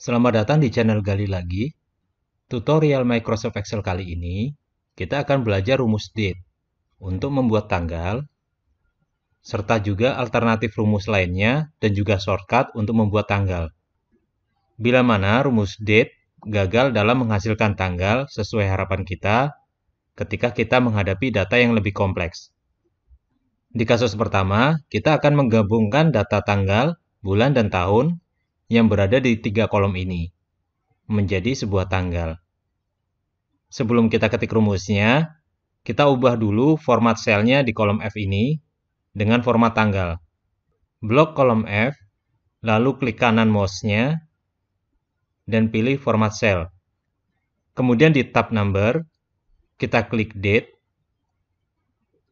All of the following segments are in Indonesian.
Selamat datang di channel Gali Lagi. Tutorial Microsoft Excel kali ini, kita akan belajar rumus date untuk membuat tanggal, serta juga alternatif rumus lainnya dan juga shortcut untuk membuat tanggal. Bila mana rumus date gagal dalam menghasilkan tanggal sesuai harapan kita ketika kita menghadapi data yang lebih kompleks. Di kasus pertama, kita akan menggabungkan data tanggal, bulan, dan tahun yang berada di 3 kolom ini menjadi sebuah tanggal. Sebelum kita ketik rumusnya, kita ubah dulu format selnya di kolom F ini dengan format tanggal. Blok kolom F, lalu klik kanan mouse-nya, dan pilih format sel. Kemudian di tab number, kita klik date,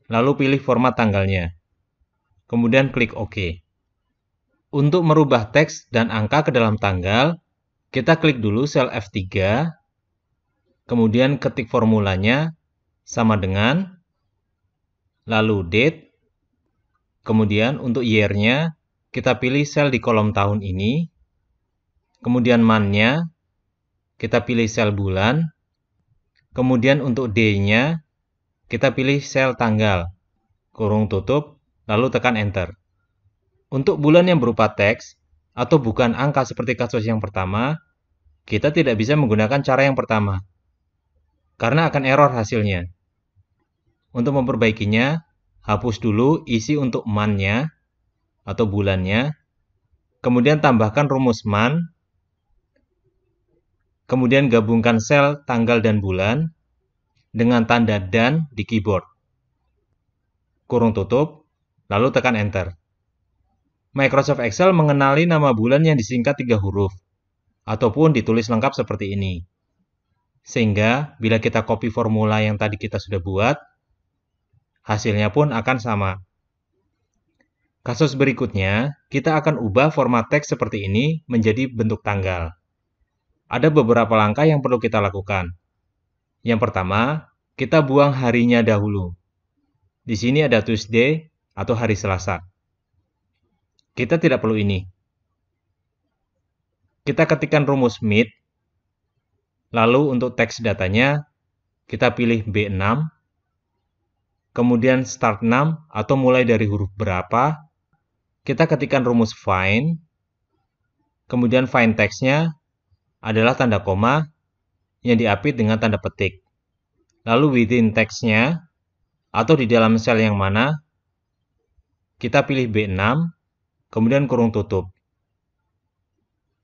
lalu pilih format tanggalnya. Kemudian klik OK. Untuk merubah teks dan angka ke dalam tanggal, kita klik dulu sel F3, kemudian ketik formulanya sama dengan, lalu date, kemudian untuk year-nya, kita pilih sel di kolom tahun ini, kemudian month-nya, kita pilih sel bulan, kemudian untuk day-nya, kita pilih sel tanggal, kurung tutup, lalu tekan enter. Untuk bulan yang berupa teks, atau bukan angka seperti kasus yang pertama, kita tidak bisa menggunakan cara yang pertama, karena akan error hasilnya. Untuk memperbaikinya, hapus dulu isi untuk month-nya, atau bulannya, kemudian tambahkan rumus month, kemudian gabungkan sel tanggal dan bulan, dengan tanda dan di keyboard. Kurung tutup, lalu tekan enter. Microsoft Excel mengenali nama bulan yang disingkat 3 huruf, ataupun ditulis lengkap seperti ini. Sehingga, bila kita copy formula yang tadi kita sudah buat, hasilnya pun akan sama. Kasus berikutnya, kita akan ubah format teks seperti ini menjadi bentuk tanggal. Ada beberapa langkah yang perlu kita lakukan. Yang pertama, kita buang harinya dahulu. Di sini ada Tuesday atau hari Selasa. Kita tidak perlu ini. Kita ketikkan rumus MID. Lalu untuk teks datanya, kita pilih B6. Kemudian start 6 atau mulai dari huruf berapa. Kita ketikkan rumus find. Kemudian find teksnya adalah tanda koma yang diapit dengan tanda petik. Lalu within teksnya atau di dalam sel yang mana, kita pilih B6. Kemudian kurung tutup.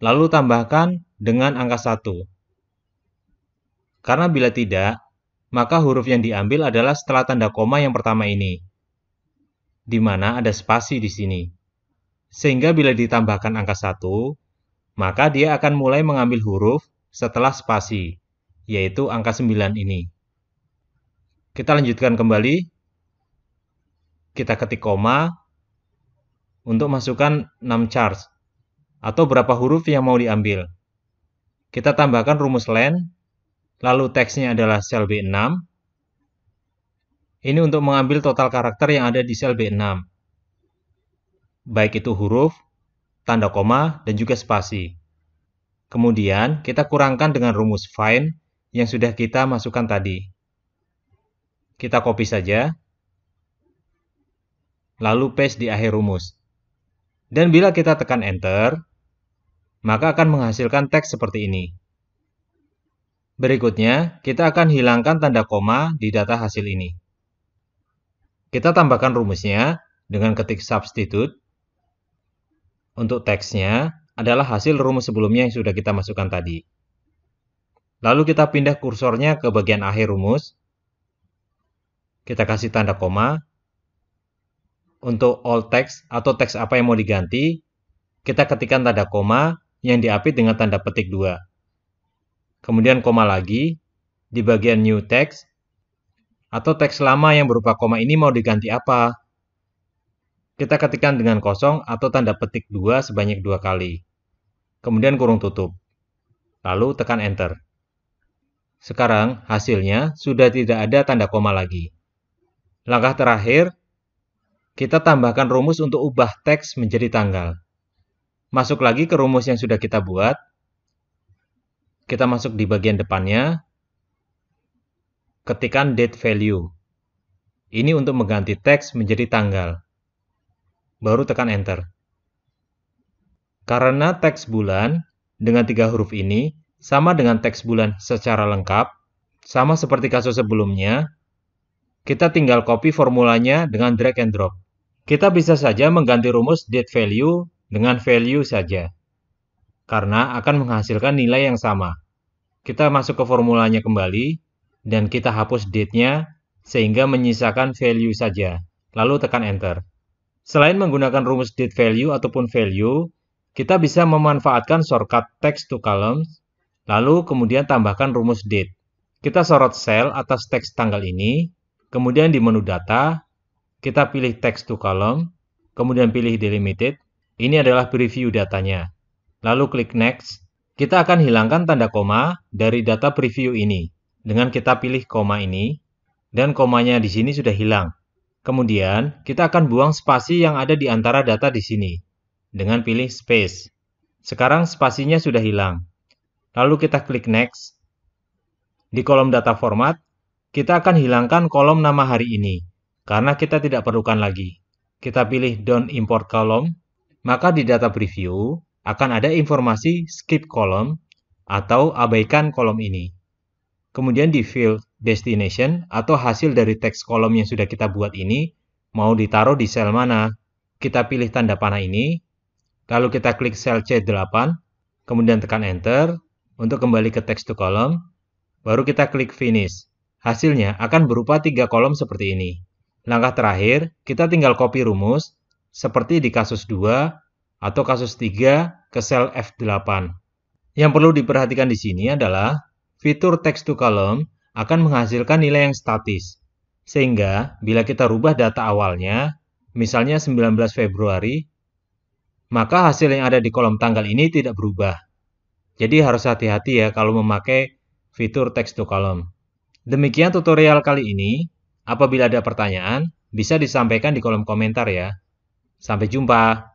Lalu tambahkan dengan angka 1. Karena bila tidak, maka huruf yang diambil adalah setelah tanda koma yang pertama ini, di mana ada spasi di sini. Sehingga bila ditambahkan angka 1, maka dia akan mulai mengambil huruf setelah spasi, yaitu angka 9 ini. Kita lanjutkan kembali. Kita ketik koma, untuk masukkan 6 charge, atau berapa huruf yang mau diambil. Kita tambahkan rumus len, lalu teksnya adalah sel B6. Ini untuk mengambil total karakter yang ada di sel B6. Baik itu huruf, tanda koma, dan juga spasi. Kemudian, kita kurangkan dengan rumus find yang sudah kita masukkan tadi. Kita copy saja, lalu paste di akhir rumus. Dan bila kita tekan enter, maka akan menghasilkan teks seperti ini. Berikutnya, kita akan hilangkan tanda koma di data hasil ini. Kita tambahkan rumusnya dengan ketik substitute. Untuk teksnya adalah hasil rumus sebelumnya yang sudah kita masukkan tadi. Lalu kita pindah kursornya ke bagian akhir rumus. Kita kasih tanda koma. Untuk all text atau teks apa yang mau diganti, kita ketikkan tanda koma yang diapit dengan tanda petik 2. Kemudian koma lagi, di bagian new text, atau teks lama yang berupa koma ini mau diganti apa? Kita ketikkan dengan kosong atau tanda petik 2 sebanyak 2 kali. Kemudian kurung tutup. Lalu tekan enter. Sekarang hasilnya sudah tidak ada tanda koma lagi. Langkah terakhir, kita tambahkan rumus untuk ubah teks menjadi tanggal. Masuk lagi ke rumus yang sudah kita buat. Kita masuk di bagian depannya, ketikkan date value. Ini untuk mengganti teks menjadi tanggal. Baru tekan enter. Karena teks bulan dengan 3 huruf ini sama dengan teks bulan secara lengkap, sama seperti kasus sebelumnya, kita tinggal copy formulanya dengan drag and drop. Kita bisa saja mengganti rumus date value dengan value saja, karena akan menghasilkan nilai yang sama. Kita masuk ke formulanya kembali, dan kita hapus date-nya, sehingga menyisakan value saja. Lalu tekan enter. Selain menggunakan rumus date value ataupun value, kita bisa memanfaatkan shortcut text to columns, lalu kemudian tambahkan rumus date. Kita sorot sel atas teks tanggal ini, kemudian di menu data, kita pilih text to column, kemudian pilih delimited. Ini adalah preview datanya. Lalu klik next. Kita akan hilangkan tanda koma dari data preview ini. Dengan kita pilih koma ini, dan komanya di sini sudah hilang. Kemudian, kita akan buang spasi yang ada di antara data di sini, dengan pilih space. Sekarang spasinya sudah hilang. Lalu kita klik next. Di kolom data format, kita akan hilangkan kolom nama hari ini, karena kita tidak perlukan lagi. Kita pilih don't import column, maka di data preview, akan ada informasi skip column atau abaikan kolom ini. Kemudian di field destination atau hasil dari teks kolom yang sudah kita buat ini, mau ditaruh di sel mana? Kita pilih tanda panah ini, lalu kita klik sel C8, kemudian tekan enter untuk kembali ke text to column, baru kita klik finish. Hasilnya akan berupa 3 kolom seperti ini. Langkah terakhir, kita tinggal copy rumus, seperti di kasus 2, atau kasus 3 ke sel F8. Yang perlu diperhatikan di sini adalah fitur text to column akan menghasilkan nilai yang statis. Sehingga bila kita rubah data awalnya, misalnya 19 Februari, maka hasil yang ada di kolom tanggal ini tidak berubah. Jadi harus hati-hati ya kalau memakai fitur text to column. Demikian tutorial kali ini. Apabila ada pertanyaan, bisa disampaikan di kolom komentar ya. Sampai jumpa.